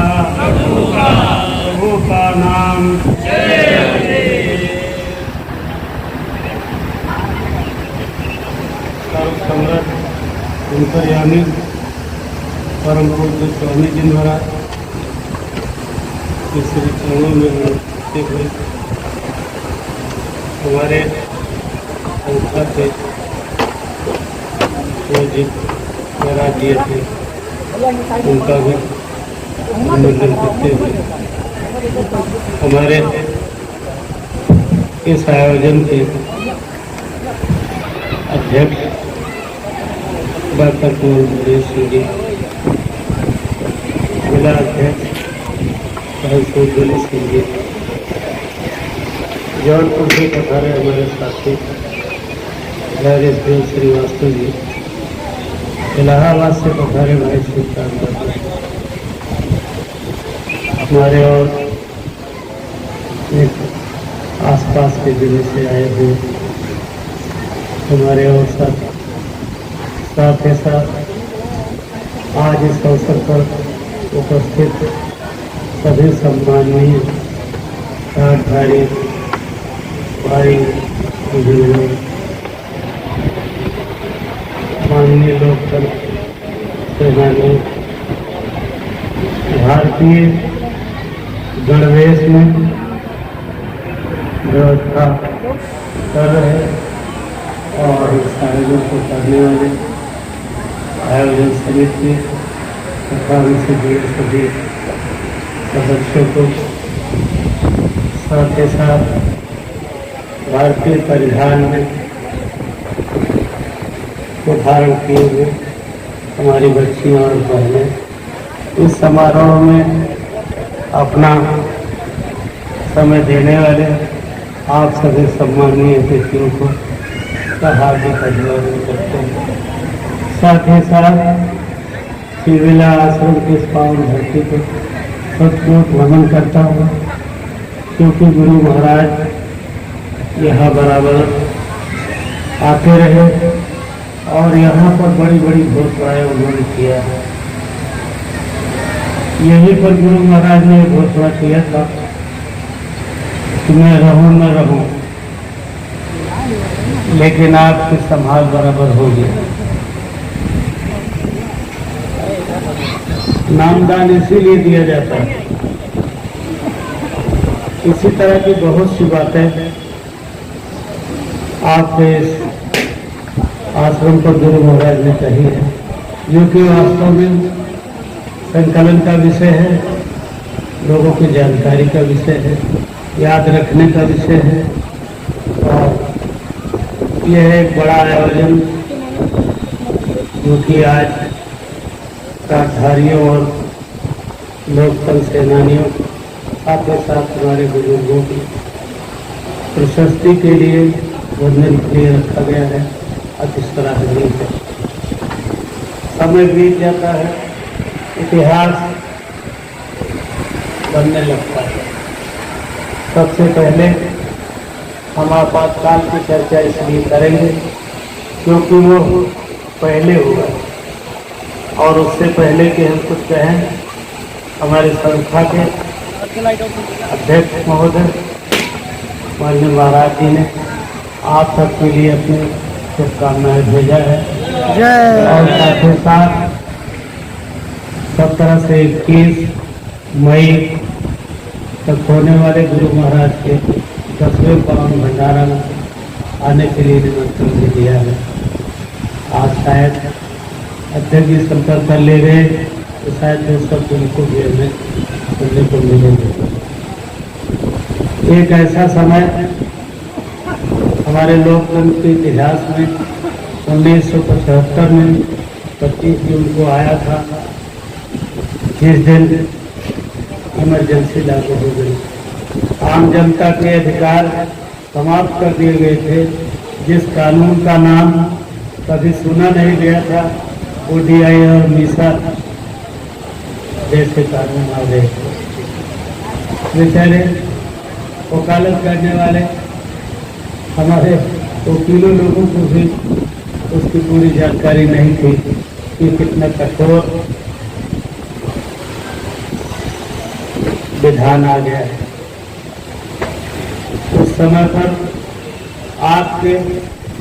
प्रभु का नाम सर्वसम्राट अंतर्यामी परम पूज्य स्वामी जी महाराज के श्री चरणों में नमस्ते हुए हमारे संस्था से जी महाराज दिए थे उनका भी अभिनंदन करते हुए हमारे इस आयोजन के अध्यक्ष डॉक्टर कुंवर सिंह जी, जिला अध्यक्ष भाई सूर्यवली सिंह जी, जौनपुर से पधारे हमारे साथी हमारे श्रीवास्तव जी, इलाहाबाद से पधारे भाई सुल्तान हमारे और एक आसपास के जिले से आए हुए हमारे और साथ ही साथ आज इस अवसर पर उपस्थित सभी सम्माननीय ठाटधारी भाई बुजुर्गों, माननीय लोकतंत्र सेनानी, भारतीय गणवेश में व्यवस्था कर रहे और इस आयोजन को करने वाले आयोजन समिति तथा उनसे जुड़े सभी सदस्यों को, साथ ही साथ भारतीय परिधान में धारण किए हुए हमारी बच्चियां और बहनें, इस समारोह में अपना समय देने वाले आप सभी सम्माननीय अतिथियों को हार्दिक अभिनंदन करते हैं। साथ ही साथ शिविला आश्रम के इस पावन धरती को सचमुच नमन करता हूँ, क्योंकि गुरु महाराज यहाँ बराबर आते रहे और यहाँ पर बड़ी बड़ी घोषणाएं उन्होंने किया है। यहीं पर गुरु महाराज ने घोषणा किया था कि मैं रहूं, लेकिन आपकी संभाल बराबर होगी। नामदान इसीलिए दिया जाता है। इसी तरह की बहुत सी बातें आपके इस आश्रम पर गुरु महाराज ने कही है, जो कि वास्तव में संकलन का विषय है, लोगों की जानकारी का विषय है, याद रखने का विषय है। और यह एक बड़ा आयोजन जो कि आज ठाटधारियों और लोकतंत्र सेनानियों, साथ ही साथ हमारे बुजुर्गों की प्रशस्ति के लिए, वंदन के लिए रखा गया है, अति सराहनीय है। समय बीत जाता है, इतिहास बनने लगता है। सबसे पहले हम आपातकाल की चर्चा इसलिए करेंगे क्योंकि वो पहले हुआ, और उससे पहले कि हम कुछ कहें, हमारी संस्था के अध्यक्ष महोदय माननीय महाराज जी ने आप सबके लिए अपनी शुभकामनाएं भेजा है। और साथ ही साथ 17 से 21 मई तक होने वाले गुरु महाराज के 10वें पावन भंडारा में आने के लिए निमंत्रण भी दिया है। आज शायद अध्यक्ष जी संपर्क कर ले गए, तो शायद वो सब उनको भी हमें सुनने को मिलेंगे। एक ऐसा समय हमारे लोकतंत्र के इतिहास में 1975 में 25 जून को आया था, जिस दिन इमरजेंसी लागू हो गई। आम जनता के अधिकार समाप्त कर दिए गए थे। जिस कानून का नाम कभी सुना नहीं गया था, ODI और मीसा जैसे कानून आ गए। बेचारे वकालत करने वाले हमारे वकीलों लोगों को भी उसकी पूरी जानकारी नहीं थी कि कितना कठोर संविधान आ गया। उस समय पर आपके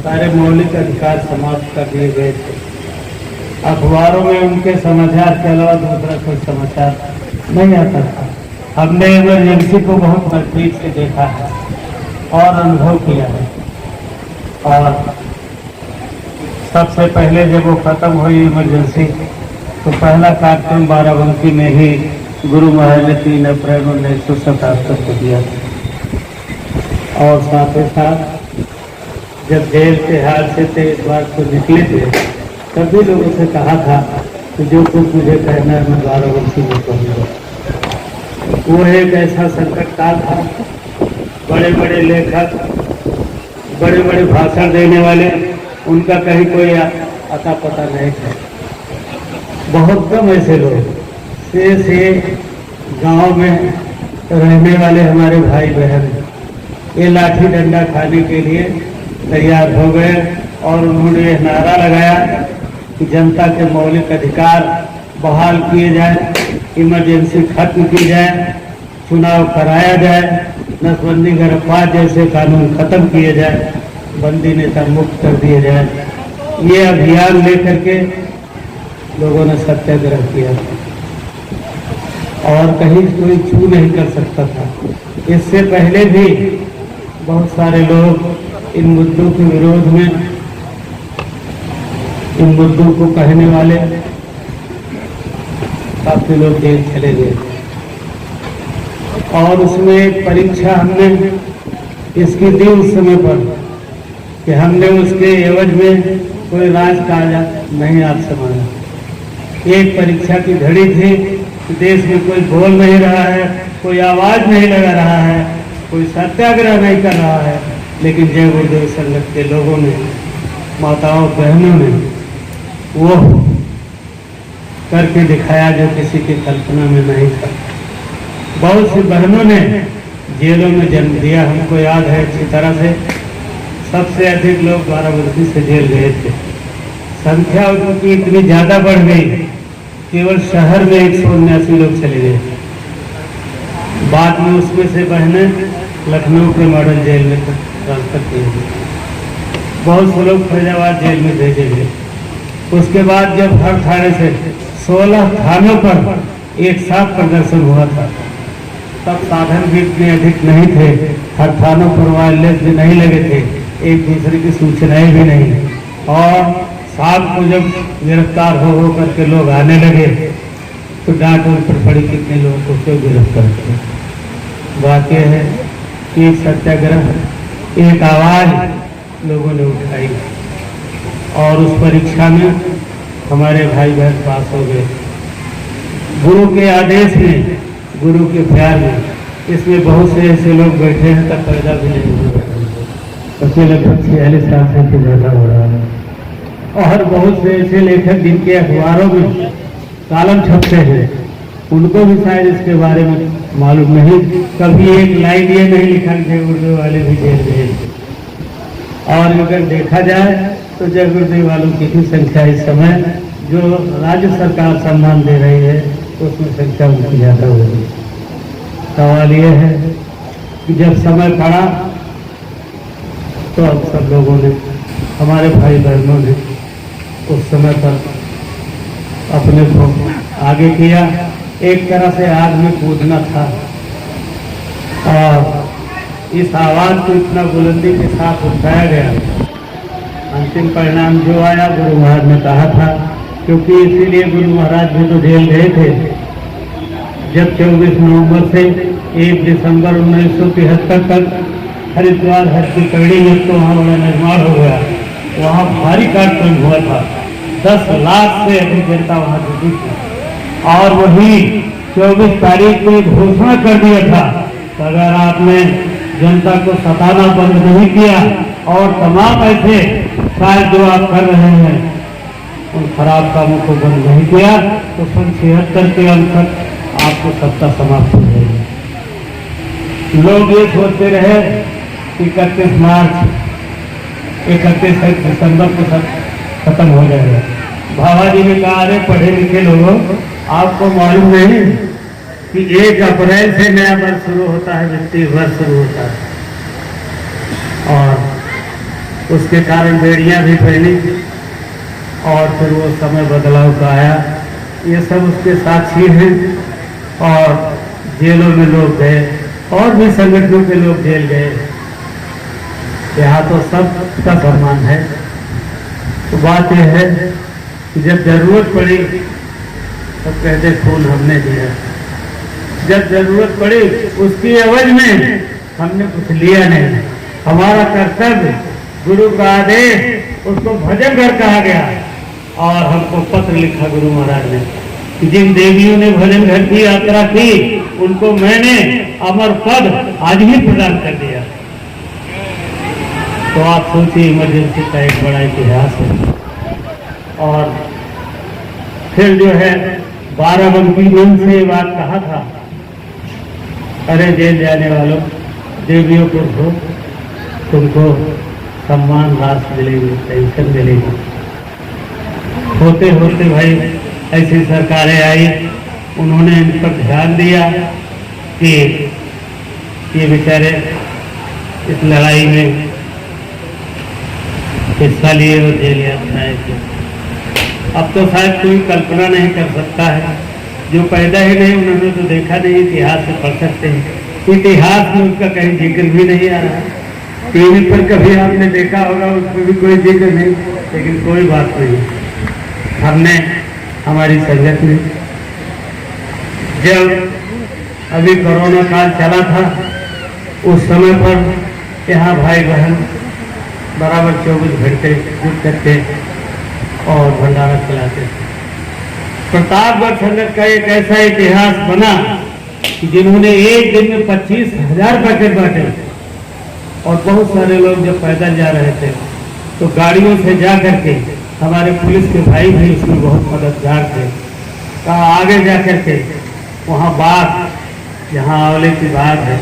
सारे मौलिक अधिकार समाप्त कर दिए गए थे। अखबारों में उनके समाचार के अलावा दूसरा कोई समाचार नहीं आता था। हमने इमरजेंसी को बहुत नजदीक से देखा है और अनुभव किया है। और सबसे पहले जब वो खत्म हुई इमरजेंसी तो पहला कार्यक्रम बाराबंकी में ही गुरु महाराज ने 3 अप्रैल 1977 को दिया था। और साथ ही साथ जब जेल के हाल से 23 मार्च को निकले थे सभी लोगों से कहा था कि जो कुछ मुझे कहना है मैं बाराबंकी में कहूँगा। वो एक ऐसा संकट काल था। बड़े बड़े लेखक, बड़े बड़े भाषण देने वाले, उनका कहीं कोई अता पता नहीं था। बहुत कम ऐसे लोग से गांव में रहने वाले हमारे भाई बहन ये लाठी डंडा खाने के लिए तैयार हो गए और उन्होंने यह नारा लगाया कि जनता के मौलिक अधिकार बहाल किए जाए, इमरजेंसी खत्म की जाए, चुनाव कराया जाए, नसबंदी गिरफ्तार जैसे कानून खत्म किए जाए, बंदी नेता मुक्त कर दिए जाए। ये अभियान लेकर के लोगों ने सत्याग्रह किया और कहीं कोई छू नहीं कर सकता था। इससे पहले भी बहुत सारे लोग इन मुद्दों के विरोध में, इन मुद्दों को कहने वाले काफी लोग जेल चले गए और उसमें एक परीक्षा हमने इसकी दी उस समय पर कि हमने उसके एवज में कोई राजकाज नहीं आप समाया। एक परीक्षा की घड़ी थी कि देश में कोई बोल नहीं रहा है, कोई आवाज नहीं लगा रहा है, कोई सत्याग्रह नहीं कर रहा है, लेकिन जय गुरुदेव संगत के लोगों ने, माताओं बहनों ने वो करके दिखाया जो किसी की कल्पना में नहीं था। बहुत सी बहनों ने जेलों में जन्म दिया। हमको याद है अच्छी तरह से सबसे अधिक लोग बाराबंकी से जेल गए थे। संख्या उनकी इतनी ज्यादा बढ़ गई, केवल शहर में 179 लोग चले गए। बाद में उसमें से बहनें लखनऊ के मॉडल जेल में ट्रांसफर किए गए। बहुत से लोग फैजाबाद जेल में भेजे गए। उसके बाद जब हर थाने से 16 थानों पर एक साथ प्रदर्शन हुआ था, तब साधन भी इतने अधिक नहीं थे, हर थानों पर वायरलेस भी नहीं लगे थे, एक दूसरे की सूचनाएं भी नहीं। और शाम को जब गिरफ्तार हो करके लोग आने लगे तो डांट उन पर पड़ी, कितने लोगों को क्यों गिरफ्तार किया। बात यह है कि एक सत्याग्रह, एक आवाज लोगों ने उठाई और उस परीक्षा में हमारे भाई बहन पास हो गए। गुरु के आदेश में, गुरु के प्यार में। इसमें बहुत से ऐसे लोग बैठे हैं तब पैदा भी नहीं हुए, बच्चे लगभग 46 साल से ज्यादा हो रहा है। और बहुत से ऐसे लेखक जिनके अखबारों में कालम छपते हैं, उनको भी शायद इसके बारे में मालूम नहीं। कभी एक लाइन ये नहीं लिखा कि उर्दू वाले भी जेल गए। और अगर देखा जाए तो जय गुरुदेव वालों की ही संख्या इस समय जो राज्य सरकार सम्मान दे रही है उसमें संख्या उनकी ज्यादा होगी। सवाल ये है कि जब समय पड़ा तो अब सब लोगों ने, हमारे भाई बहनों ने उस समय पर अपने को आगे किया। एक तरह से आग में कूदना था और इस आवाज को इतना बुलंदी के साथ उठाया गया। अंतिम परिणाम जो आया गुरु महाराज ने कहा था, क्योंकि इसीलिए गुरु महाराज भी तो जेल गए थे। जब 24 नवंबर से 1 दिसंबर 1973 तक हरिद्वार हरकी में तो वहाँ बड़ा निर्माण हो गया, वहाँ भारी कार्यक्रम हुआ था। 10 लाख से अधिक जनता वहाँ जुटी थी और वही 24 तारीख को घोषणा कर दिया था कि अगर आपने जनता को सताना बंद नहीं किया और तमाम ऐसे कार्य जो आप कर रहे हैं उन खराब कामों को बंद नहीं किया तो सन 76 के अंत तक आपको सत्ता समाप्त हो जाएगी। लोग ये सोचते रहे कि 31 मार्च 31 दिसंबर को सब खत्म हो जाएगा। बाबा जी ने कहा, अरे पढ़े लिखे लोगों, आपको मालूम नहीं कि 1 अप्रैल से नया वर्ष शुरू होता है, वित्तीय वर्ष शुरू होता है, और उसके कारण बेड़ियां भी पहनी और फिर वो समय बदलाव का आया। ये सब उसके साक्षी हैं। और जेलों में लोग गए और भी संगठनों के लोग जेल गए। यहाँ तो सबका सम्मान है। तो बात यह है कि जब जरूरत पड़ी तब कहते खून हमने दिया, जब जरूरत पड़ी उसकी एवज में हमने कुछ लिया नहीं। हमारा कर्तव्य, गुरु का आदेश, उसको भजन घर कहा गया। और हमको पत्र लिखा गुरु महाराज ने कि जिन देवियों ने भजन घर की यात्रा की उनको मैंने अमर पद आज ही प्रदान कर दिया। तो आप सोचिए, इमरजेंसी का एक बड़ा इतिहास है। और फिर जो है 12 बंकी मन से ये बात कहा था, अरे जेल जाने वालों, देवियों को दो, तुमको सम्मान राशि मिलेगी, पेंशन मिलेगी। होते होते भाई ऐसी सरकारें आई, उन्होंने इन पर ध्यान दिया कि ये बेचारे इस लड़ाई में हिस्सा लिए और जेल यात्राएं की। अब तो शायद कोई कल्पना नहीं कर सकता है, जो पैदा ही नहीं, उन्होंने तो देखा नहीं। इतिहास से पढ़ सकते हैं, इतिहास में उसका कहीं जिक्र भी नहीं आ रहा है। टीवी पर कभी आपने देखा होगा, उसमें भी कोई जिक्र नहीं। लेकिन कोई बात नहीं, हमने, हमारी संगत ने, जब अभी कोरोना काल चला था उस समय पर यहाँ भाई बहन बराबर 24 घंटे जुट करके और भंडारा खिलाते थे। प्रतापगढ़ संगत का एक ऐसा इतिहास बना कि जिन्होंने एक दिन में 25,000 पैकेट बांटे। और बहुत सारे लोग जब पैदल जा रहे थे तो गाड़ियों से जा करके, हमारे पुलिस के भाई भी इसमें बहुत मददगार थे। कहा आगे जा करके वहाँ बाग, जहाँ आंवले की बाग है,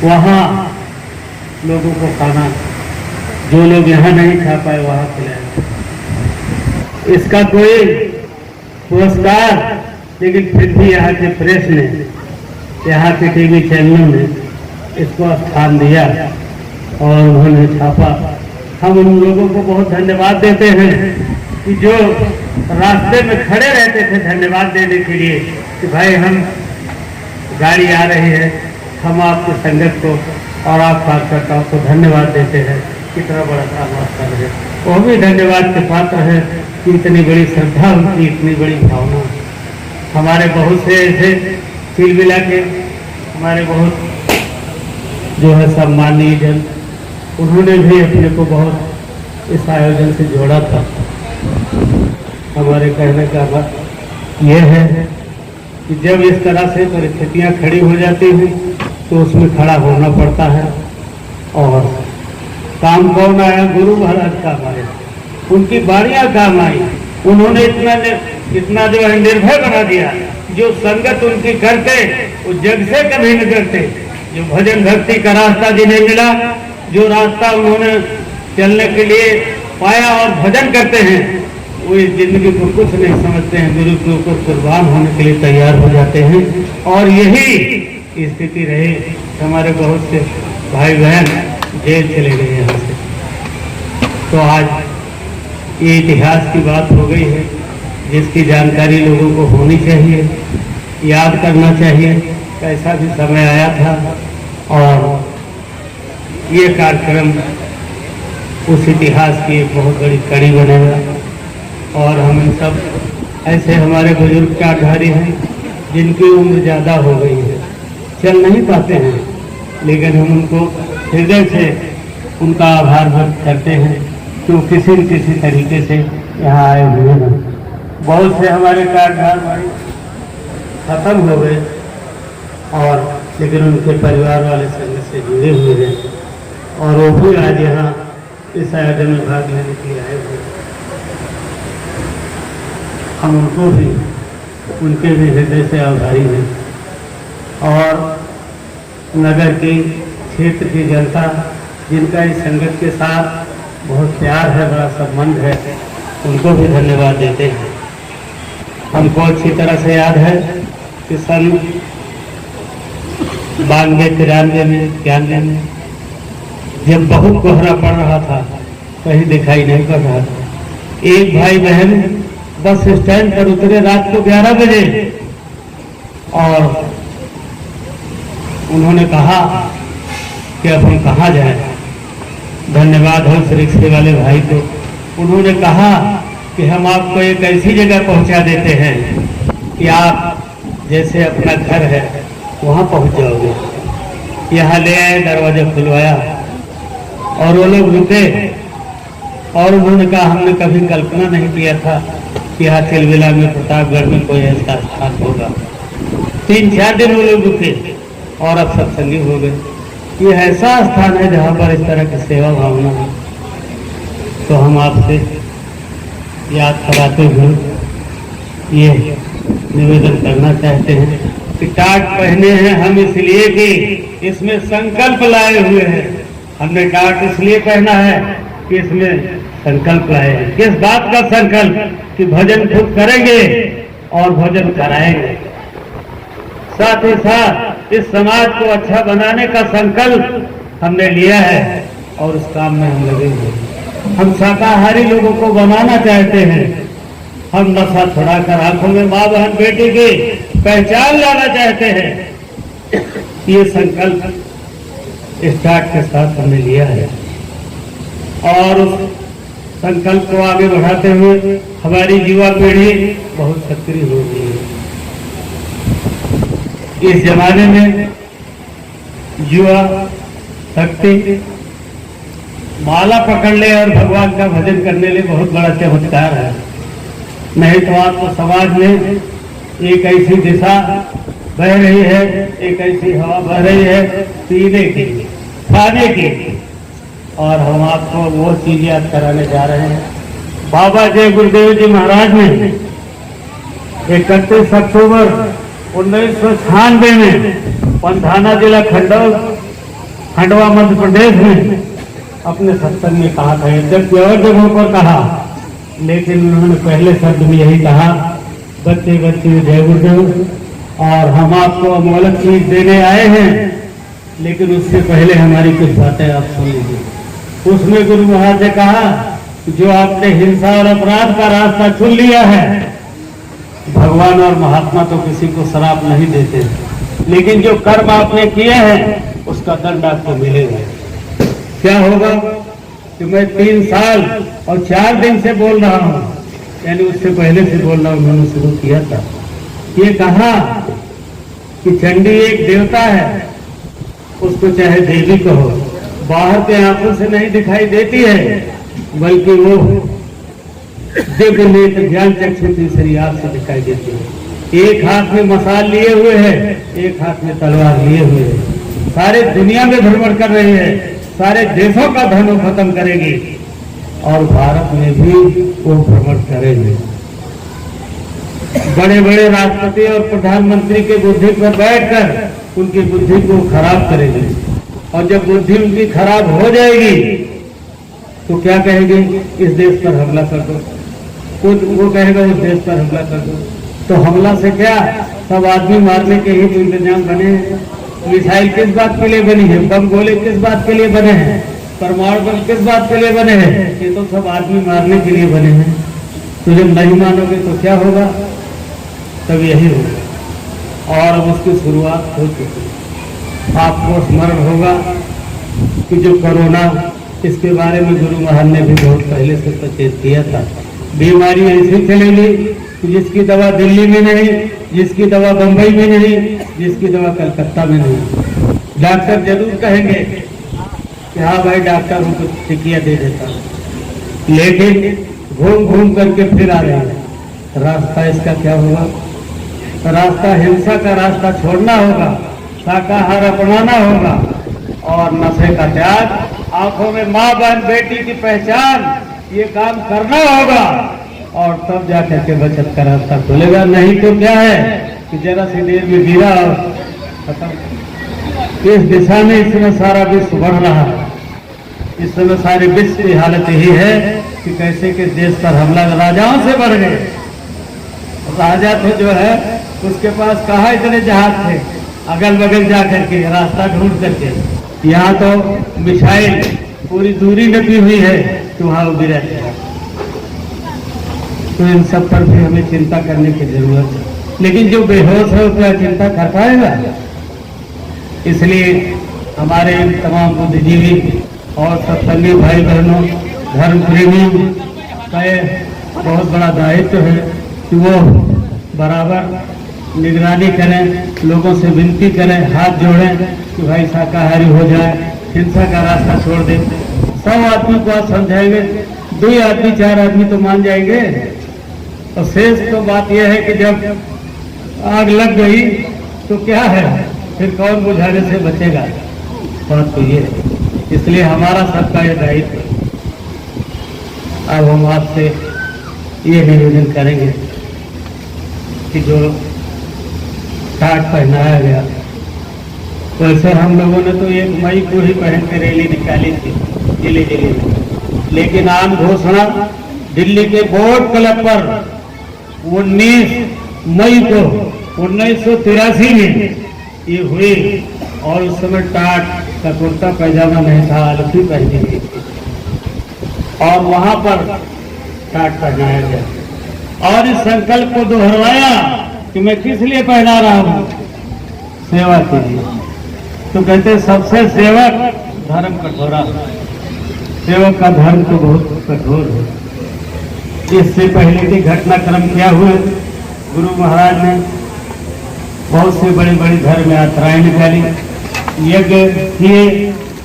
वहाँ लोगों को खाना, जो लोग यहाँ नहीं खा पाए वहाँ खिलाया। इसका कोई पुरस्कार, लेकिन फिर भी यहाँ के प्रेस ने, यहाँ के टीवी चैनलों ने इसको स्थान दिया और उन्होंने छापा। हम उन लोगों को बहुत धन्यवाद देते हैं कि जो रास्ते में खड़े रहते थे धन्यवाद देने के लिए कि भाई हम, गाड़ी आ रही है, हम आपकी संगत को और आप कार्यकर्ताओं को धन्यवाद देते हैं। कितना बड़ा काम आप कर रहे हैं। वो भी धन्यवाद के पात्र है कि इतनी बड़ी श्रद्धा उनकी, इतनी बड़ी भावना। हमारे बहुत से ऐसे चिल मिला के हमारे बहुत जो है सम्मानीय जन, उन्होंने भी अपने को बहुत इस आयोजन से जोड़ा था। हमारे कहने का बात यह है कि जब इस तरह से परिस्थितियां खड़ी हो जाती हैं तो उसमें खड़ा होना पड़ता है। और काम कौन आया? गुरु महाराज काम आए, उनकी बाणियां काम आई। उन्होंने इतना जो है निर्भय बना दिया। जो संगत उनकी करते वो जग से कभी न करते। जो भजन भक्ति का रास्ता जिन्हें मिला, जो रास्ता उन्होंने चलने के लिए पाया और भजन करते हैं, वो इस जिंदगी को कुछ नहीं समझते हैं, गुरु के ऊपर कुर्बान होने के लिए तैयार हो जाते हैं। और यही स्थिति रही। हमारे बहुत से भाई बहन जेल चले गए यहाँ से। तो आज ये इतिहास की बात हो गई है, जिसकी जानकारी लोगों को होनी चाहिए, याद करना चाहिए। कैसा भी समय आया था और ये कार्यक्रम उस इतिहास की एक बहुत बड़ी कड़ी बनेगा। और हम सब ऐसे हमारे बुजुर्ग चारधारी हैं जिनकी उम्र ज़्यादा हो गई है, चल नहीं पाते हैं, लेकिन हम उनको हृदय से उनका आभार व्यक्त करते हैं कि वो किसी न किसी तरीके से यहाँ आए हुए हैं। बहुत से हमारे कार्यधार भाई खत्म हो गए और लेकिन उनके परिवार वाले संग से जुड़े हुए हैं और वो भी आज यहाँ इस आयोजन में भाग लेने के लिए आए हुए हैं। हम उनको भी, उनके भी हृदय से आभारी हैं। और नगर के क्षेत्र की जनता जिनका इस संगत के साथ बहुत प्यार है, बड़ा संबंध है, उनको भी धन्यवाद देते हैं। हमको अच्छी तरह से याद है कि सन 92-93 में 91 में जब बहुत कोहरा पड़ रहा था, कहीं दिखाई नहीं पड़ रहा था, एक भाई बहन बस स्टैंड पर उतरे रात को 11 बजे और उन्होंने कहा कि अब हम कहाँ जाएं। धन्यवाद हो उस रिक्शे वाले भाई को। उन्होंने कहा कि हम आपको एक ऐसी जगह पहुंचा देते हैं कि आप जैसे अपना घर है वहां पहुंच जाओगे। यहाँ ले आए, दरवाजा खुलवाया और वो लोग रुके और उन्होंने कहा हमने कभी कल्पना नहीं किया था कि यहाँ तिलविला में, प्रतापगढ़ में कोई ऐसा स्थान होगा। 3-4 दिन वो लोग रुके और अब सत्संगी हो गए। ये ऐसा स्थान है जहाँ पर इस तरह की सेवा भावना है। तो हम आपसे याद कराते हुए ये निवेदन करना चाहते हैं कि टाट पहने हैं हम इसलिए कि इसमें संकल्प लाए हुए हैं। हमने टाट इसलिए पहना है कि इसमें संकल्प लाए हैं। किस बात का संकल्प? कि भजन खुद करेंगे और भजन कराएंगे। साथ ही साथ इस समाज को अच्छा बनाने का संकल्प हमने लिया है और उस काम में हम लगे हुए हैं। हम शाकाहारी लोगों को बनाना चाहते हैं। हम नशा छुड़ाकर आंखों में माँ बहन बेटी की पहचान लाना चाहते हैं। ये संकल्प स्टार्ट के साथ हमने लिया है और उस संकल्प को आगे बढ़ाते हुए हमारी युवा पीढ़ी बहुत सक्रिय हो गई है। इस जमाने में युवा शक्ति माला पकड़ ले और भगवान का भजन करने लिए बहुत बड़ा चमत्कार है। नहीं तो आपको समाज में एक ऐसी दिशा बह रही है, एक ऐसी हवा बह रही है पीने की, खाने की, और हम आपको वो चीज याद कराने जा रहे हैं। बाबा जय गुरुदेव जी महाराज ने 31 अक्टूबर 1996 में पंधाना जिला खंडवा मध्य प्रदेश में अपने सत्संग में कहा था। जबकि और जगहों पर कहा, लेकिन उन्होंने पहले शब्द में यही कहा, बच्चे बच्चे जय गुरुदेव, और हम आपको अमूल्य चीज देने आए हैं, लेकिन उससे पहले हमारी कुछ बातें आप सुन लीजिए। उसमें गुरु महाराज ने कहा, जो आपने हिंसा और अपराध का रास्ता चुन लिया है, भगवान और महात्मा तो किसी को शराब नहीं देते, लेकिन जो कर्म आपने किए हैं उसका दंड आपको मिलेगा। क्या होगा कि मैं 3 साल और 4 दिन से बोल रहा हूँ, यानी उससे पहले से बोलना उन्होंने शुरू किया था। ये कहा कि चंडी एक देवता है, उसको चाहे देवी कहो, बाहर के आंखों से नहीं दिखाई देती है, बल्कि वो दिव्य नेत्र ज्ञान चक्षु तीसरी आंख से दिखाई देती है। एक हाथ में मसाल लिए हुए है, एक हाथ में तलवार लिए हुए है, सारे दुनिया में भ्रमण कर रहे हैं, सारे देशों का धन खत्म करेगी और भारत में भी वो भ्रमण करेंगे। बड़े बड़े राष्ट्रपति और प्रधानमंत्री के बुद्धि पर बैठकर उनकी बुद्धि को खराब करेंगे, और जब बुद्धि उनकी खराब हो जाएगी तो क्या कहेंगे? इस देश पर हमला कर दो, वो कहेगा उस देश पर हमला कर दो। तो हमला से क्या, सब आदमी मारने के ही तो इंतजाम बने हैं। मिसाइल किस बात के लिए बनी है? बम गोले किस बात के लिए बने हैं? परमाणु बम किस बात के लिए बने हैं? ये तो सब आदमी मारने के लिए बने हैं। तो जब नहीं मानोगे तो क्या होगा? तब यही होगा, और अब उसकी शुरुआत हो चुकी है। आपको स्मरण होगा कि जो कोरोना, इसके बारे में गुरु महाराज ने भी बहुत पहले से सचेत किया था। बीमारी ऐसी चलेगी कि जिसकी दवा दिल्ली में नहीं, जिसकी दवा बंबई में नहीं, जिसकी दवा कलकत्ता में नहीं। डॉक्टर जरूर कहेंगे कि हाँ भाई डॉक्टर हमको टिकिया दे देता, लेकिन घूम घूम करके फिर आ रहे हैं। रास्ता इसका क्या होगा? रास्ता हिंसा का रास्ता छोड़ना होगा, शाकाहार अपनाना होगा और नशे का त्याग, आंखों में माँ बहन बेटी की पहचान, ये काम करना होगा, और तब जाकर के बचत का रास्ता खुलेगा। नहीं तो क्या है कि जरा सी देर में गिरा और खत्म। इस दिशा में इस समय सारा विश्व बढ़ रहा है। इस समय सारे विश्व की हालत यही है कि कैसे किस देश पर हमला राजाओं से बढ़ गए। राजा तो जो है उसके पास कहाँ इतने जहाज थे, अगल बगल जा करके रास्ता ढूंढ करके। यहाँ तो मिसाइल पूरी दूरी नपी हुई है कि वहाँ उभी रहती है। तो इन सब पर भी हमें चिंता करने की जरूरत है, लेकिन जो बेहोश है उसका चिंता कर पाएगा। इसलिए हमारे तमाम बुद्धिजीवी और सत्संगी भाई बहनों, धर्म प्रेमी का बहुत बड़ा दायित्व है कि वो बराबर निगरानी करें, लोगों से विनती करें, हाथ जोड़ें कि भाई शाकाहारी हो जाए, हिंसा का रास्ता छोड़ दें। 100 आदमी को आप समझाएंगे, 2 आदमी 4 आदमी तो मान जाएंगे। और शेष तो बात यह है कि जब आग लग गई तो क्या है, फिर कौन बुझाने से बचेगा। बात तो ये है, इसलिए हमारा सबका ये दायित्व है। अब हम आपसे ये निवेदन करेंगे कि जो टाट पहनाया गया, वैसे हम लोगों ने तो 1 मई को ही पहन के रैली निकाली थी जिले जिले में, लेकिन आम घोषणा दिल्ली के बोर्ड क्लब पर 19 मई को 1983 में ये हुई। और उस समय टाट का कुर्ता पैजामा नहीं था, आलफी पहनी थी और वहां पर टाट पहनाया गया और इस संकल्प को दोहराया कि मैं किस लिए पहना रहा हूं, सेवा के लिए। तो कहते सबसे सेवक धर्म कठोरा, सेवक का धर्म तो बहुत कठोर है। इससे पहले के घटनाक्रम क्या हुए, गुरु महाराज ने बहुत से बड़ी बड़ी धर्म यात्राएं निकाली, यज्ञ किए।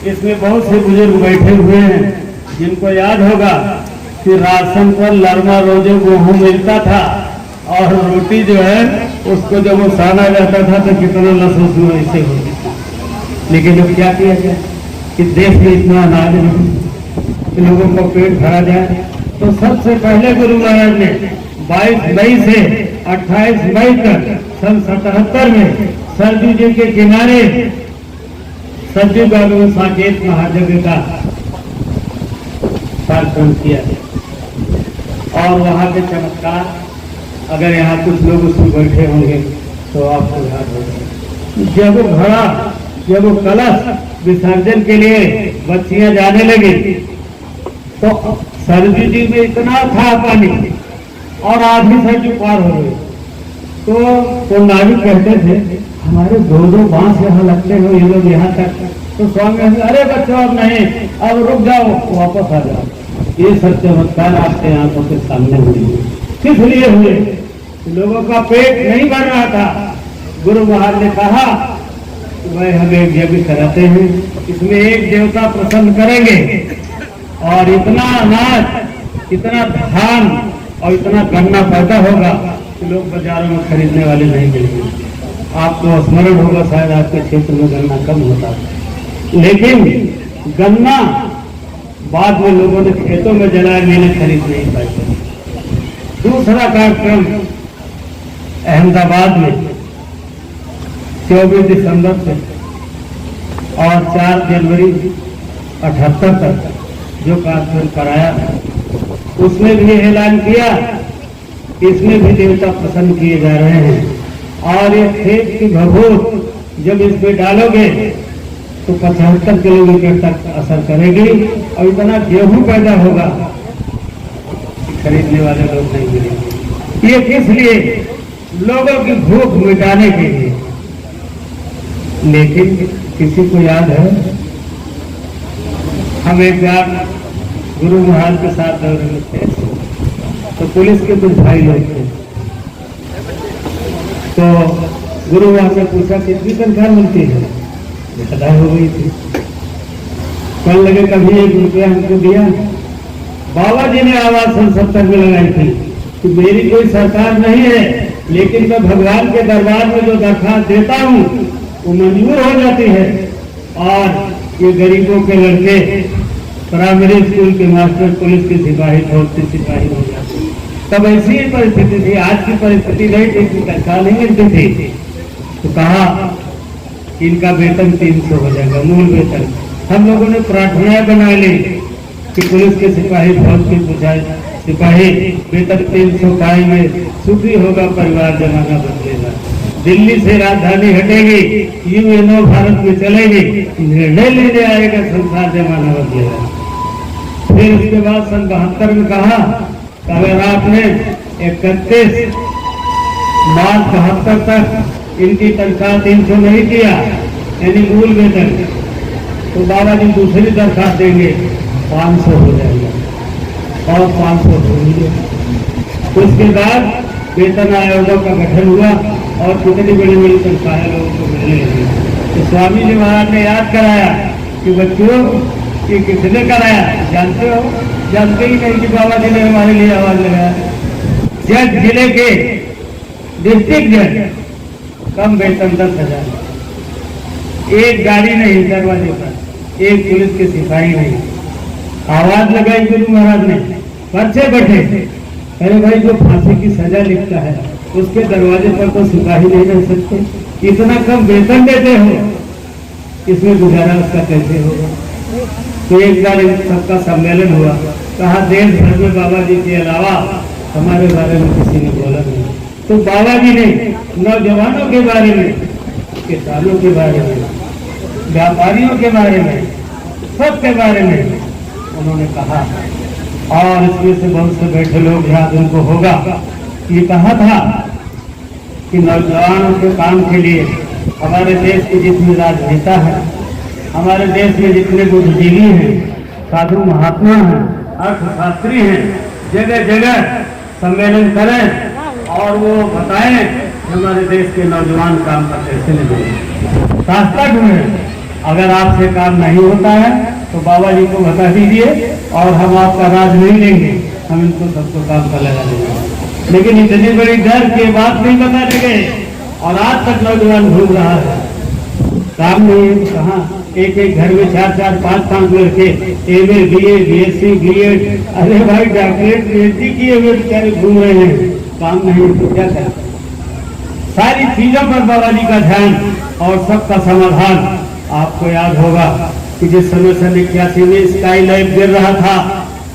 इसमें बहुत से बुजुर्ग बैठे हुए हैं जिनको याद होगा कि राशन पर लरमा रोजे गेहूं मिलता था और रोटी जो है उसको जब वो साना जाता था तो कितना लसलस ऐसे होती थी। लेकिन अब क्या किया जाए कि देश में इतना अनाज नहीं कि लोगों को पेट भरा जाए। तो सबसे पहले गुरु महाराज ने 22 मई से 28 मई तक सन 77 में सरजू जी के किनारे सरजू बाबू साकेत महायज्ञ का कार्यक्रम किया और वहाँ के चमत्कार, अगर यहाँ कुछ लोग उसमें बैठे होंगे तो आपको याद होगा। जब वो घड़ा, जब वो कलश विसर्जन के लिए बच्चियां जाने लगी तो सरजू जी में इतना था पानी और आधी सरजू पार हो गई। तो नाविक कहते थे हमारे 2-2 बांस यहाँ लगते हो, ये लोग यहाँ तक। तो स्वामी अरे बच्चों अब नहीं, अब रुक जाओ, वापस आ जाओ। ये सब चमत्कार आपके आंखों के सामने हुए। किस लिए हुए? लोगों का पेट नहीं भर रहा था। गुरु महाराज ने कहा वह हम एक यज्ञ कराते हैं, इसमें एक देवता प्रसन्न करेंगे और इतना अनाज, इतना धान और इतना गन्ना पैदा होगा कि लोग बाजारों में खरीदने वाले नहीं मिलेंगे। आपको स्मरण होगा शायद आपके क्षेत्र में गन्ना कम होता है, लेकिन गन्ना बाद में लोगों ने खेतों में जलाया, मैंने खरीद नहीं पाई। दूसरा कार्यक्रम अहमदाबाद में 24 दिसंबर से और 4 जनवरी 78 तक जो कार्यक्रम कराया, उसमें भी ऐलान किया कि इसमें भी देवता प्रसन्न किए जा रहे हैं और ये खेत की भभूत जब इसमें डालोगे तो 75 किलोमीटर तक असर करेगी और इतना गेहूं पैदा होगा खरीदने वाले लोग नहीं मिलेंगे। ये किस लिए? लोगों की भूख मिटाने के लिए। लेकिन किसी को याद है, हम एक बार गुरु महाराज के साथ दौड़ रहे थे तो पुलिस के कुछ भाई लोग थे, तो गुरु महाराज ने पूछा कितनी तनख्वाह मिलती है? अदा हो गई थी। कल लगे कभी 1 रुपया हमको दिया। बाबा जी ने आवाज सन 70 में लगाई थी कि मेरी कोई सरकार नहीं है, लेकिन मैं भगवान के दरबार में जो दरखास्त देता हूँ वो मंजूर हो जाती है। और ये गरीबों के लड़के प्राइमरी स्कूल के मास्टर, पुलिस के सिपाही, फौज के सिपाही हो जाते। तब ऐसी ही परिस्थिति थी, आज की परिस्थिति नहीं थी, तनख्वाह नहीं मिलती थी। तो कहा इनका वेतन 300 हो जाएगा, मूल वेतन। हम लोगों ने प्रार्थनाएं बना ली कि पुलिस के सिपाही, फौज के सिपाही वेतन 300 पाएंगे, सुखी होगा परिवार, जमाना बदलेगा। दिल्ली से राजधानी हटेगी, यूएनओ भारत में चलेगी, निर्णय लेने आएगा संसार, जमाना बदलेगा। फिर उसके बाद सन 72 में कहा अगर आपने 31 मार्च 72 तक इनकी तनख्वाह 300 नहीं किया, यानी मूल वेतन, तो बाबा जी दूसरी दरखास्त देंगे, 500 हो जाएगा और 500 हो गया। उसके बाद वेतन आयोगों का गठन हुआ और कितनी बड़ी बड़ी तनख्वाहें लोगों को मिलने लगी। तो स्वामी जी महाराज ने याद कराया कि बच्चों ये किसने कराया, जानते हो? जानते ही नहीं कि बाबा जी ने हमारे लिए आवाज लगाया। जज जिले के डिस्ट्रिक्ट जज, कम वेतन 10,000, एक गाड़ी नहीं दरवाजे पर, एक पुलिस के सिपाही नहीं। आवाज लगाई गुरु महाराज ने, पर्चे बैठे, अरे भाई जो फांसी की सजा लिखता है उसके दरवाजे पर तो सिपाही नहीं रह सकते, इतना कम वेतन देते हो, इसमें गुजारा उसका कैसे होगा? तो एक बार सबका सम्मेलन हुआ, कहा देश भर में बाबा जी के अलावा हमारे बारे में किसी ने बोला नहीं। तो बाबा जी ने नौजवानों के बारे में, किसानों के बारे में, व्यापारियों के बारे में, सबके बारे में उन्होंने कहा। और इसमें से बहुत से बैठे लोग याद उनको होगा, ये कहा था कि नौजवानों के काम के लिए हमारे देश के जितने राजनेता हैं, हमारे देश में जितने बुद्धिजीवी हैं, साधु महात्मा हैं, अर्थशास्त्री हैं, जगह जगह सम्मेलन करें और वो बताएं कि हमारे देश के नौजवान काम का कैसे निभाएं, रास्ता ढूंढें। अगर आपसे काम नहीं होता है तो बाबा जी को बता दीजिए और हम आपका राज नहीं लेंगे, हम इनको सबको काम पर लगा देंगे। लेकिन इतनी बड़ी डर के बाद नहीं बताने गए और आज तक नौजवान घूम रहा है, काम नहीं है। कहाँ एक एक घर में 4-4, 5-5 लड़के MA, BA, BSc, BEd, अरे भाई डॉक्टरेट PhD किए हुए बेचारे घूम रहे हैं, काम नहीं तो क्या करें? सारी चीजों पर बाबा जी का ध्यान और सबका समाधान। आपको याद होगा कि जिस समय 81 में स्काई लैब गिर रहा था,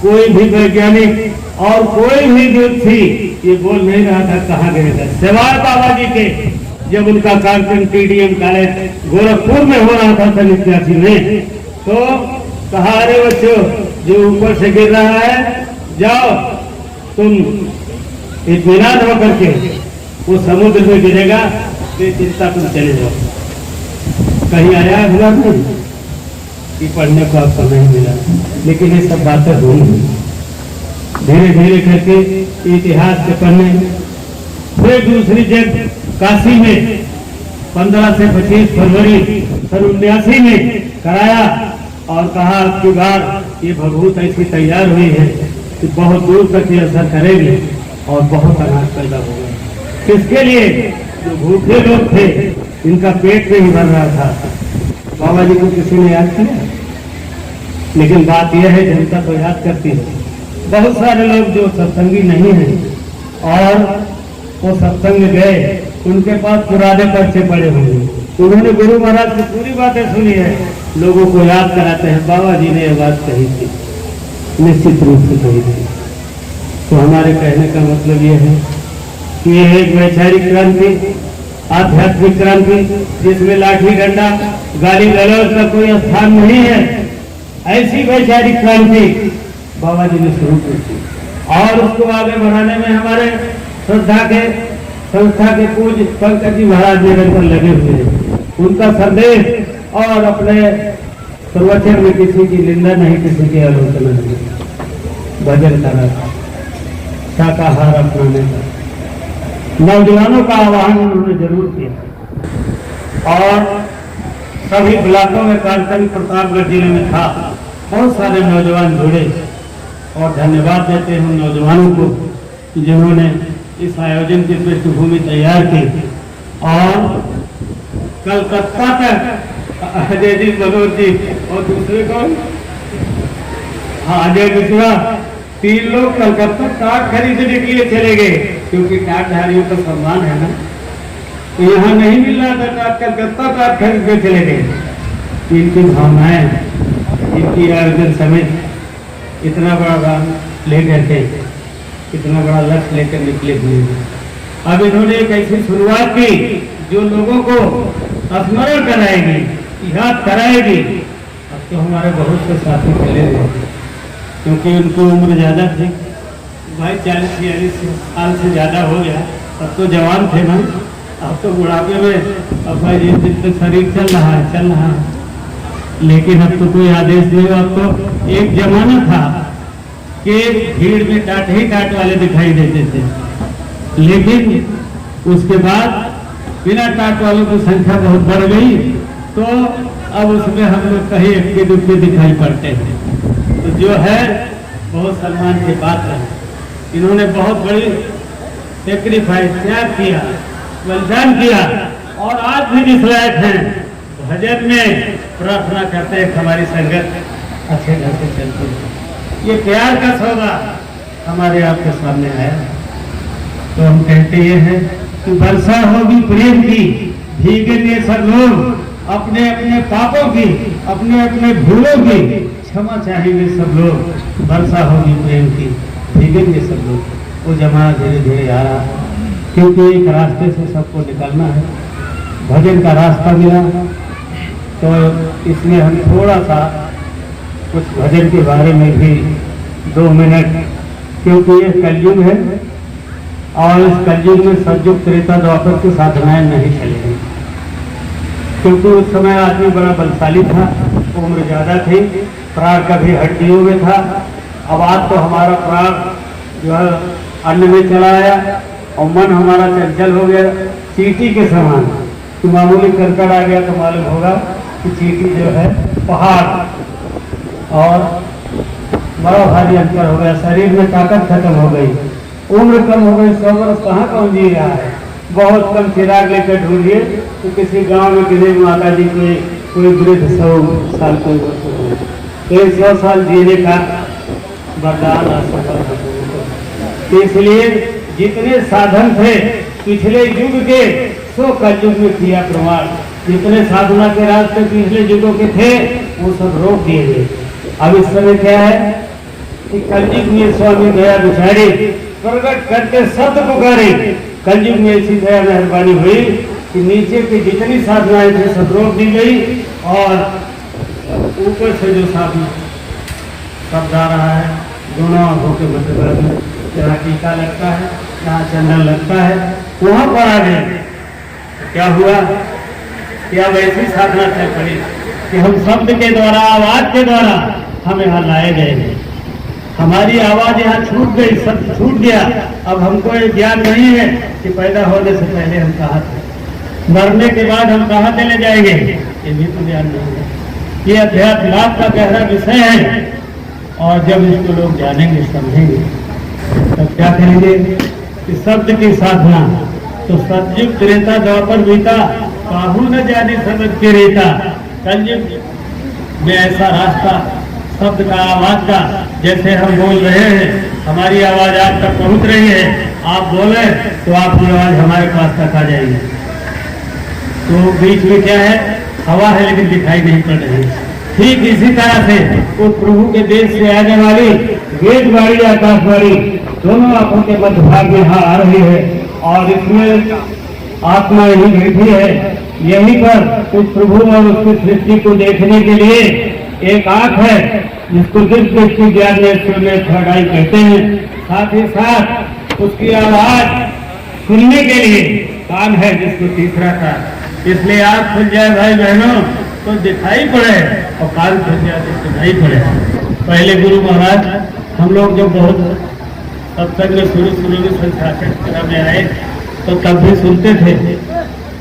कोई भी वैज्ञानिक और कोई भी व्यक्ति ये बोल नहीं रहा था कहाँ गए थे, सिवाय बाबा जी के। जब उनका कार्यक्रम TDM कॉलेज गोरखपुर में हो रहा था 81 में, तो कहा अरे बच्चों जो ऊपर से गिर रहा है, जाओ तुम इत्मीनान होकर के, वो समुद्र में गिरेगा, बेचिंता तुम चले जाओ। कहीं आया हुआ नहीं कि पढ़ने को आपको नहीं मिला, लेकिन ये सब बातें हुई। धीरे धीरे करके इतिहास के पन्ने, फिर दूसरी जंग काशी में 15 से 25 फरवरी सन 79 में कराया और कहा अब की बार ये भभूत ऐसी तैयार हुई है कि बहुत दूर तक ये असर करेगी और बहुत अनाज पैदा होगा। किसके लिए? जो भूखे लोग थे, इनका पेट नहीं भर रहा था। बाबा जी को किसी ने याद किया? लेकिन बात यह है जनता तो याद करती है। बहुत सारे लोग जो सत्संगी नहीं हैं और वो सत्संग गए, उनके पास पुराने पर्चे पड़े होंगे, उन्होंने गुरु महाराज की पूरी बातें सुनी है, लोगों को याद कराते हैं बाबा जी ने ये बात कही थी, निश्चित रूप से कही थी। तो हमारे कहने का मतलब ये है कि यह एक वैचारिक क्रांति, आध्यात्मिक क्रांति, जिसमें लाठी डंडा गाली गलौज का कोई स्थान नहीं है, ऐसी वैचारिक क्रांति बाबा जी ने शुरू की थी। और उसको आगे बढ़ाने में हमारे श्रद्धा के संस्था के पूज्य पंकज जी महाराज निरंतर लगे हुए हैं। उनका संदेश और अपने प्रवचन में किसी की निंदा नहीं, किसी की आलोचना नहीं, भजन करना, शाकाहार अपनाने का, नौजवानों का आह्वान उन्होंने जरूर किया। और सभी ब्लॉकों में कार्यक्रम प्रतापगढ़ जिले में था, बहुत सारे नौजवान जुड़े और धन्यवाद देते हैं उन नौजवानों को जिन्होंने इस आयोजन की पृष्ठभूमि तैयार की। और कलकत्ता तक अजय जी, मनोज जी और दूसरे कौन, हाँ अजय मिश्रा, 3 लोग कलकत्ता टाट खरीदने के लिए चले गए, क्योंकि टाटधारियों का सम्मान है ना, तो यहाँ नहीं मिल रहा था टाट, कलकत्ता टाट खरीदने चले गए। इनकी भावनाएं, इनकी आयोजन समेत इतना बड़ा ले गए थे कितना बड़ा लक्ष्य लेकर निकले हुए हैं। अब इन्होंने एक ऐसी शुरुआत की जो लोगों को स्मरण कराएगी, याद कराएगी। अब तो हमारे बहुत से साथी चले गए क्योंकि उनको उम्र ज़्यादा थी, भाई 40-42 साल से ज़्यादा हो गया। अब तो जवान थे ना, अब तो बुढ़ापे में अब भाई जिस दिन तक शरीर चल रहा है। लेकिन अब तो कोई आदेश नहीं। अब तो एक जमाना था कि भीड़ में टाट ही टाट वाले दिखाई देते थे, लेकिन उसके बाद बिना टाट वालों की संख्या बहुत बढ़ गई, तो अब उसमें हम लोग कहीं इक्के दुक्के दिखाई पड़ते हैं। तो जो है बहुत सम्मान की बात है। इन्होंने बहुत बड़ी सेक्रीफाइस, त्याग किया, बलिदान किया, और आज भी जिस लायक हैं भजन में प्रार्थना करते हैं हमारी संगत अच्छे ढंग से चलती है। ये प्यार का सौदा हमारे आपके सामने आया। तो हम कहते ये हैं कि वर्षा होगी प्रेम की, भीगेंगे सब लोग अपने अपने पापों की, अपने अपने भूलों की क्षमा चाहेंगे सब लोग। वर्षा होगी प्रेम की, भीगेंगे सब लोग। वो जमाना धीरे धीरे आ रहा, क्योंकि एक रास्ते से सबको निकलना है। भजन का रास्ता मिला, तो इसमें हम थोड़ा सा कुछ भजन के बारे में भी 2 मिनट, क्योंकि ये कलयुग है और इस कलयुग में सतयुग त्रेता द्वापर की साधनाएं नहीं चलेंगी। क्योंकि उस समय आदमी बड़ा बलशाली था, उम्र ज़्यादा थी, प्राण कभी हड्डियों में था। अब आज तो हमारा प्राण जो है अन्न में चला आया और मन हमारा चंचल हो गया, चींटी के समान। तो मामूली करकट आ गया तो मालूम होगा कि चींटी जो है पहाड़, और बड़ा भारी अंतर हो गया। शरीर में ताकत खत्म हो गई, उम्र कम हो गई। 100 वर्ष कहाँ कौन जी रहा है। बहुत कम चिराग लेकर ढूंढिए तो किसी गांव में किसी माता जी के कोई वृद्ध 100 साल कोई वर्ष हो, 100 साल जीने का वरदान इसलिए जितने साधन थे पिछले युग के, सो कलयुग में किया प्रमाण। जितने साधना के रास्ते पिछले युगों के थे वो सब रोक दिए गए। अब इस समय क्या है कि कलयुग में स्वामी दया बिचारी प्रकट करके सत्य पुकारे। कलयुग में ऐसी दया मेहरबानी हुई कि नीचे की जितनी साधनाएं थे सब रोक दी गई, और ऊपर से जो साधना सब जा रहा है दोनों आंखों के मध्य में, जहाँ टीका लगता है, जहाँ चंदन लगता है, वहाँ पर आ गए। क्या हुआ कि अब ऐसी साधना चल पड़ी कि हम शब्द के द्वारा, आवाज के द्वारा हम यहाँ लाए गए। हमारी आवाज यहाँ छूट गई, सब छूट गया। अब हमको ये ज्ञान नहीं है कि पैदा होने से पहले हम कहाँ थे, मरने के बाद हम कहाँ चले जाएंगे, ये भी तो ज्ञान नहीं है। ये अध्यात्म का गहरा विषय है, और जब इसको लोग जानेंगे, समझेंगे, तब क्या करेंगे कि शब्द की साधना। तो सतयुग त्रेता द्वापर बीता, काहू न जाने समझ के रेता। कलयुग में ऐसा रास्ता शब्द का, आवाज का, जैसे हम बोल रहे हैं, हमारी आवाज आप तक पहुंच रही है, आप बोले तो आपकी आवाज हमारे पास तक आ जाएगी। तो बीच में क्या है, हवा है लेकिन दिखाई नहीं पड़ रही। ठीक इसी तरह से उस प्रभु के देश से आने वाली वेदवाणी, आकाशवाणी दोनों आंखों के मध्य भाग में यहाँ आ रही है, और इसमें आत्मा यही बैठी है। यहीं पर उस प्रभु और उसकी सृष्टि को देखने के लिए एक आंख है, जिसको दिव्य दृष्टि ज्ञान में खड़ाई कहते हैं। साथ ही साथ उसकी आवाज सुनने के लिए कान है, जिसको तीसरा था। इसलिए आंख खुल जाए भाई बहनों तो दिखाई पड़े, और कान खुल जाए तो सुनाई पड़े। पहले गुरु महाराज हम लोग जब बहुत सत्संग में शुरू में संस्था में आए तो तब भी सुनते थे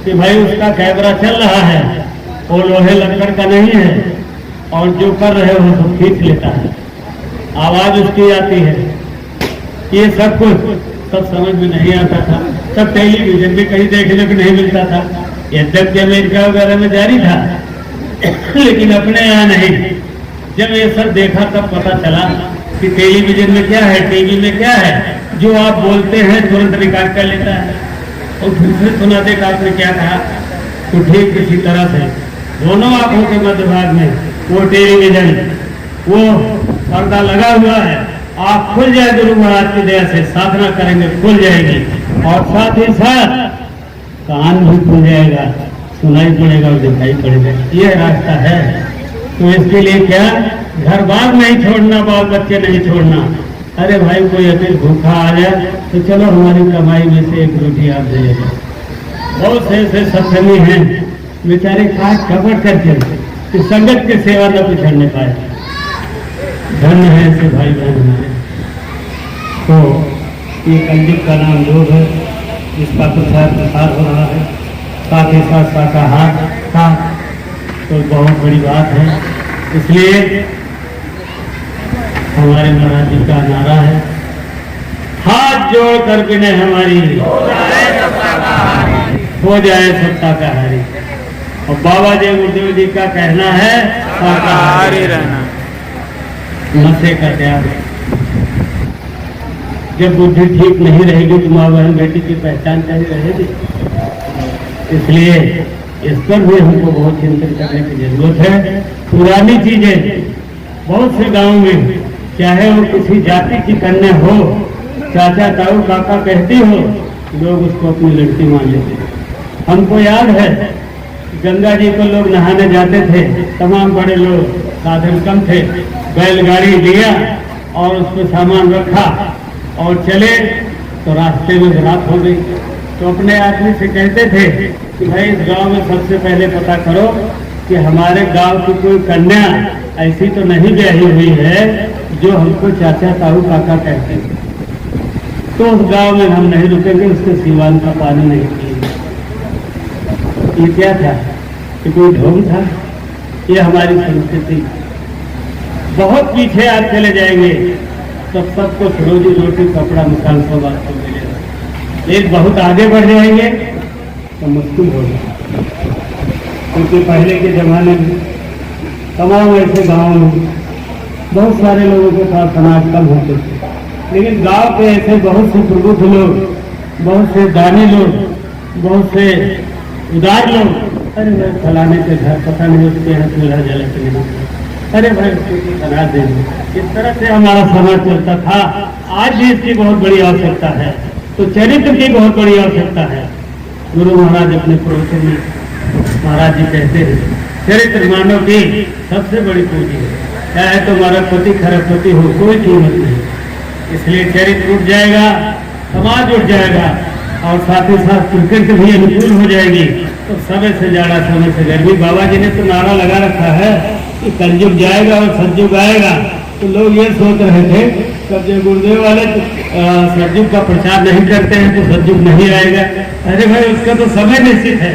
कि भाई उसका कैमरा चल रहा है, वो लोहे लक्कड़ का नहीं है, और जो कर रहे हो वो खींच लेता है, आवाज उसकी आती है। ये सब कुछ सब समझ में नहीं आता था। सब टेलीविजन में कहीं देखने को नहीं मिलता था, यद्यपि अमेरिका वगैरह में जारी था, लेकिन अपने यहाँ नहीं। जब ये सब देखा तब पता चला कि टेलीविजन में क्या है, टीवी में क्या है। जो आप बोलते हैं तुरंत रिकॉर्ड कर लेता है, और फिर से सुना देगा आपने क्या कहा। तो ठीक किसी तरह से दोनों आंखों के मध्य भाग में वो टेलीविजन, वो पर्दा लगा हुआ है, आँख खुल जाए गुरु महाराज की दया से, साधना करेंगे खुल जाएगी, और साथ ही साथ कान भी खुल जाएगा, सुनाई पड़ेगा और दिखाई पड़ेगा। ये रास्ता है। तो इसके लिए क्या, घर बार नहीं छोड़ना, बाल बच्चे नहीं छोड़ना। अरे भाई कोई अकेले भूखा आ जाए तो चलो हमारी कमाई में से एक रोटी आप दे देगा। बहुत से ऐसे सत्संगी हैं बेचारे काट कपट करके कि संगत की सेवा न पिछड़ने पाए। धन्य है ऐसे भाई बहन हमारे। तो ये कलयुग का नाम योग है, इसका प्रचार प्रसार हो रहा है, साथ ही साथ शाकाहार का तो बहुत बड़ी बात है। इसलिए हमारे महाराज जी का नारा है, हाथ जोड़ कर विनय हमारी हो जाए सत्ता का हारी। और बाबा जय गुरुदेव जी का कहना है शाकाहारी रहना, नशे का त्याग। जब बुद्धि ठीक नहीं रहेगी तो माँ बहन बेटी की पहचान कैसी रहेगी। इसलिए इस पर भी हमको बहुत चिंतन करने की जरूरत है। पुरानी चीजें बहुत से गांव में, चाहे वो किसी जाति की कन्या हो, चाचा ताऊ काका कहती हो, लोग उसको अपनी लड़की मान लेते हैं। हमको याद है गंगा जी को लोग नहाने जाते थे, तमाम बड़े लोग, साधन कम थे, बैलगाड़ी लिया और उस पर सामान रखा और चले, तो रास्ते में रात हो गई। तो अपने आदमी से कहते थे कि भाई इस गांव में सबसे पहले पता करो कि हमारे गांव की कोई कन्या ऐसी तो नहीं ब्याही हुई है जो हमको चाचा ताऊ काका कहते हैं। तो उस गांव में हम नहीं रुकेंगे, उसके सीवान का पानी नहीं पिएंगे। ये क्या था कि कोई ढोंग था? ये हमारी संस्कृति। बहुत पीछे आप चले जाएंगे तो सबको रोजी रोटी कपड़ा मकान सब आपको मिलेगा। एक बहुत आगे बढ़ जाएंगे तो मुश्किल होगा, क्योंकि पहले के जमाने में तमाम ऐसे गाँव में बहुत सारे लोगों के पास अनाज कम होते थे, लेकिन गांव के ऐसे बहुत से प्रबुद्ध लोग, बहुत से दानी लोग, बहुत से उदार लोग, अरे भाई फलाने के घर पता नहीं उसके यहाँ चूल्हा जला के नहीं, अरे भाई उसको बना देंगे। इस तरह से हमारा समाज चलता था। आज भी इसकी बहुत बड़ी आवश्यकता है। तो चरित्र की बहुत बड़ी आवश्यकता है। गुरु महाराज अपने प्रवचन में महाराज जी कहते हैं, चरित्र मानव की सबसे बड़ी पूंजी है। चाहे तो मानवपति खरबपति हो, कोई कीमत नहीं। इसलिए चरित्र उठ जाएगा, समाज उठ जाएगा, और साथ ही साथ प्रकृति भी अनुकूल हो जाएगी। तो समय से जाड़ा समय से गर्मी। बाबा जी ने तो नारा लगा रखा है कि कलयुग जाएगा और सतयुग आएगा। तो लोग ये सोच रहे थे कब जो गुरुदेव वाले सतयुग का प्रचार नहीं करते हैं तो सतयुग नहीं आएगा। अरे भाई उसका तो समय निश्चित है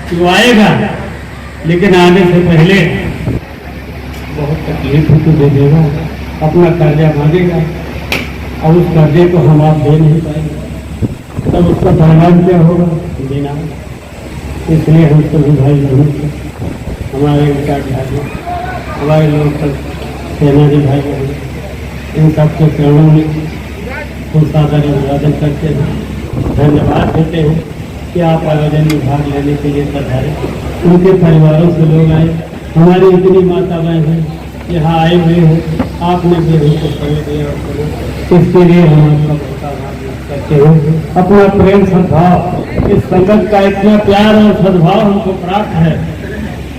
कि वो आएगा, लेकिन आने से पहले बहुत तकलीफ तो दे देगा, अपना कर्जा मांगेगा, और उस कर्जे को हम आप दे नहीं पाएंगे, तब उसका परिणाम क्या होगा? देना। इसलिए हम सभी भाई बहनों से, हमारे विचारधारी, हमारे लोग सब सेनानी भाई बहन, इन सबके चरणों में खूब सादर अभिवादन करते हैं, धन्यवाद देते हैं कि आप आयोजन में भाग लेने के लिए पधारे। उनके परिवारों से लोग आए, हमारी इतनी माता बहन हैं यहाँ आए हुए हैं, आपने भी उनको समय दिया और करो, इसके लिए हम आपका बहुत आभार व्यक्त करते हैं। अपना प्रेम सद्भाव, इस संगत का इतना प्यार और सद्भाव हमको प्राप्त है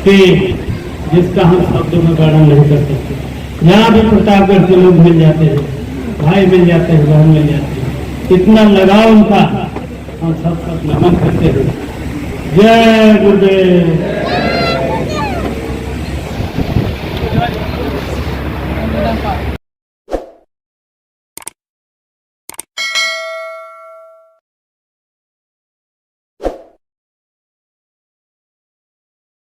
कि जिसका हम शब्दों में वर्णन नहीं कर सकते। यहाँ भी प्रतापगढ़ के लोग मिल जाते हैं, भाई मिल जाते हैं, बहन मिल जाते हैं, इतना लगाव उनका, हम सब नमन करते हैं। जय गुरुदेव।